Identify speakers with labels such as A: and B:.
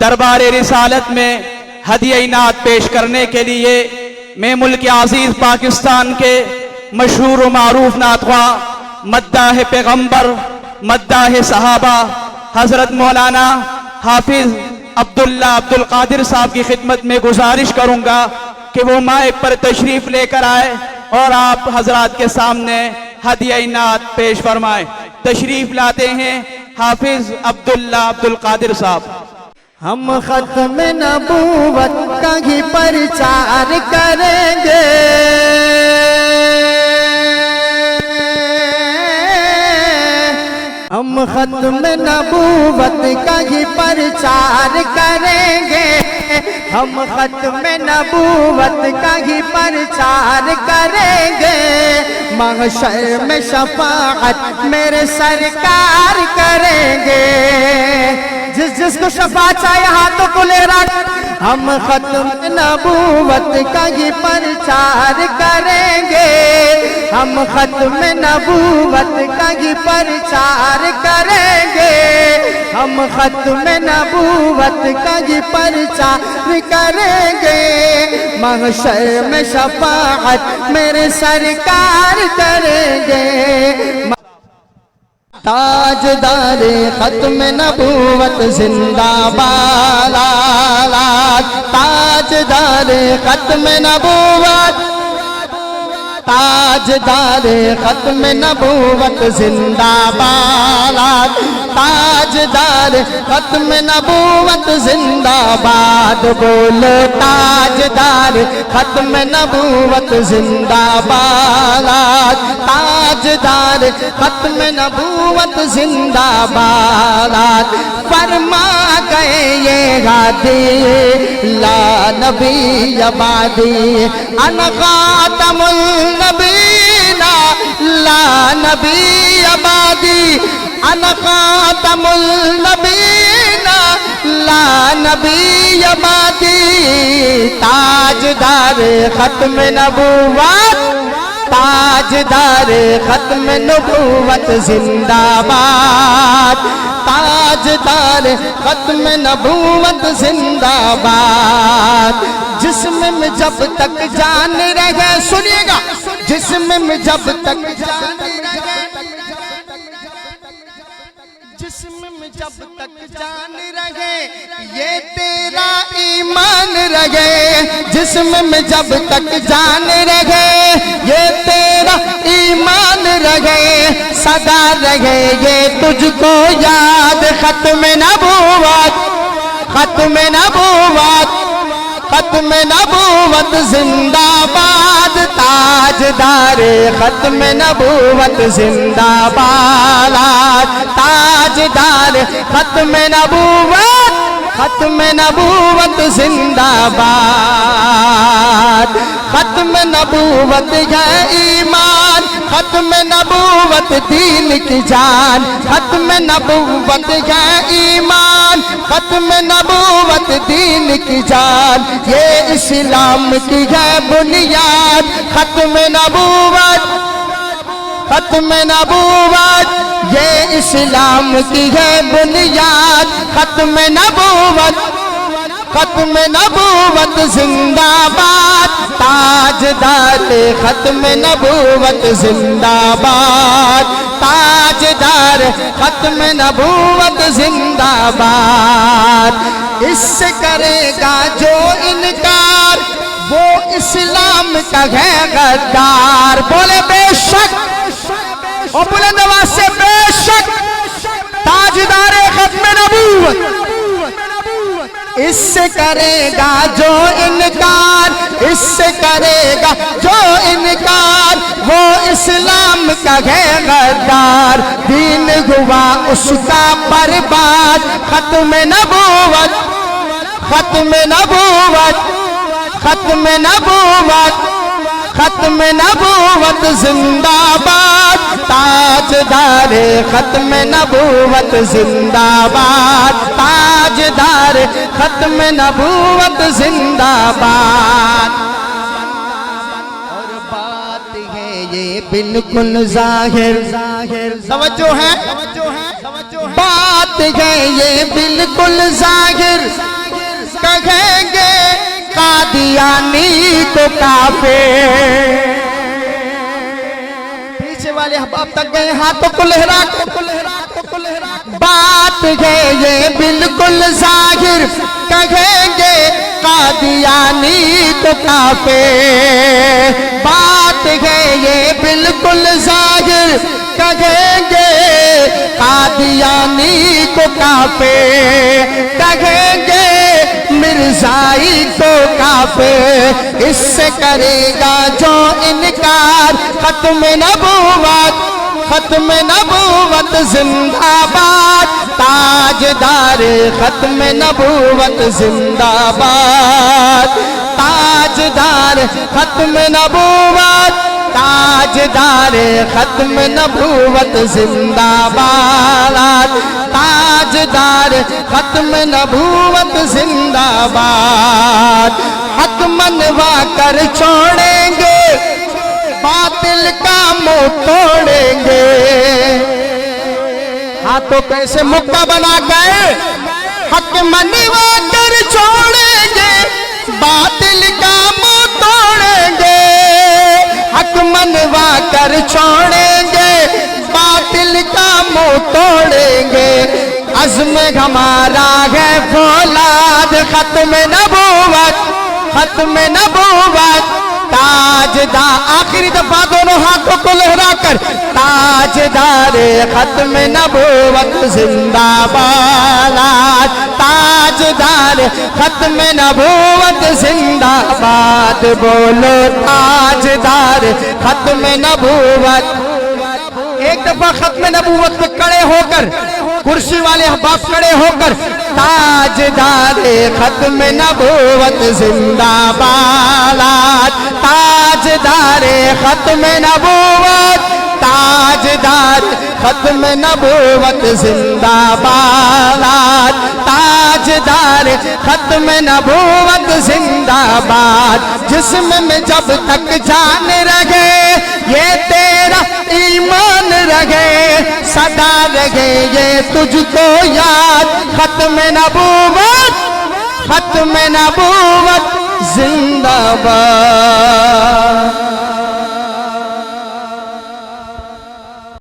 A: دربار رسالت میں ہدیہ نعت پیش کرنے کے لیے میں ملک عزیز پاکستان کے مشہور و معروف نعت خواہ مداح پیغمبر مداح صحابہ حضرت مولانا حافظ عبداللہ عبدالقادر صاحب کی خدمت میں گزارش کروں گا کہ وہ مائک پر تشریف لے کر آئے اور آپ حضرات کے سامنے ہدیہ نعت پیش فرمائیں۔ تشریف لاتے ہیں حافظ عبداللہ عبدالقادر صاحب۔
B: ہم ختم نبوت کا ہی پرچار کریں گے، ہم ختم نبوت کا ہی پرچار کریں گے، ہم ختم نبوت کا ہی پرچار کریں گے، محشر میں شفاعت میرے سرکار کریں گے۔ جس کو شفاعت چاہے ہاتھوں کو لے رکھ۔ ہم ختم نبوت کا ہی پرچار کریں گے، ہم ختم نبوت کا ہی پرچار کریں گے، ہم ختم نبوت کا ہی پرچار کریں گے، محشر میں شفاعت میرے سرکار کریں گے۔ تاجدار ختم نبوت زندہ باد، تاجدار ختم نبوت، تاجدار ختم نبوت زندہ باد، تاجدار ختم نبوت زندہ باد، بولو تاجدار ختم نبوت زندہ باد، تاجدار ختم نبوت زندہ باد۔ فرما گئے یہ ہادی لا نبی عبادی، انا خاتم النبیین لا نبی عبادی، انا خاتم النبیین لا نبی عبادی۔ تاجدار ختم نبوت، تاجدار ختم نبوت زندہ باد، تاجدار ختم نبوت زندہ باد۔ جسم میں جب تک جان رہے، سنیے گا، جسم میں جب تک جان رہے، جسم میں جب تک جان رہے، یہ تیرا ایمان رہے، جسم میں جب تک جان رہے، یہ تیرا ایمان رہے، سدا رہے یہ تجھ کو یاد۔ ختم نبوت، ختم نبوت، ختم نبوت زندہ باد، تاجدار ختم نبوت زندہ باد، تاجدار ختم نبوت، ختم نبوت زندہ باد۔ ختم نبوت ہے ایمان، ختم نبوت دین کی جان، ختم نبوت ہے ایمان، ختم نبوت دین کی جان، یہ اسلام کی ہے بنیاد۔ ختم نبوت، ختم نبوت، یہ اسلام کی ہے بنیاد۔ ختم نبوت، ختم نبوت زندہ باد، تاجدار ختم نبوت زندہ باد، تاجدار ختم نبوت زندہ باد۔ اس سے کرے گا جو انکار، وہ اسلام کا ہے غدار۔ بولے بے شک، اور بلند آواز سے بے شک، تاجدار ختم نبوت۔ اس سے کرے گا جو انکار، اس سے کرے گا جو انکار، وہ اسلام کا ہے غدار، دین ہوا اس کا برباد۔ ختم نبوت، ختم نبوت، ختم نبوت، ختم نبوت زندہ باد، تاجدار ختم نبوت زندہ باد، تاجدار ختم نبوت زندہ باد۔ اور بات ہے یہ بالکل ظاہر، توجہ ہے، بات ہے یہ بالکل ظاہر، قادیانی کو کافر. پیچھے والے احباب تک گئے ہاتھوں کو لہرا کے. بات ہے یہ بالکل ظاہر کہیں گے قادیانی کو کافر. بات ہے یہ بالکل ظاہر کہیں گے قادیانی کو کافر. کہیں گے مرزائی کو کافر. اس سے کرے گا جو انکار ختم نبوت. ختم نبوت زندہ باد. تاجدار ختم نبوت زندہ باد. تاجدار ختم نبوت. تاجدار ختم نبوت زندہ باد. تاجدار ختم نبوت زندہ باد. حق منوا کر چھوڑیں گے باطل کا منہ توڑیں گے. ہاتھوں کیسے مکہ بنا گئے. حق منوا کر چھوڑیں گے باطل کا منہ توڑیں گے. حق منوا کر چھوڑیں گے باطل کا منہ توڑیں گے. عزم ہمارا ہے فولاد ختم نبوت. ختم نبوت. تاجدار آخری دفعہ دونوں ہاتھوں کو لہرا کر. تاجدار ختم نبوت زندہ باد. تاجدار ختم نبوت زندہ باد. بولو تاجدار ختم نبوت. ایک دفعہ ختم نبوت پہ کھڑے ہو کر کرسی والے احباب کھڑے ہو کر تاجدار ختم نبوت زندہ باد. تاجدار ختم نبوت. تاجدار ختم نبوت زندہ باد. تاجدار ختم نبوت زندہ باد. جسم میں جب تک جان رہے یہ تیرا ایمان رہے. صدا رہے یہ تجھ کو یاد. ختم نبوت. ختم نبوت زندہ باد.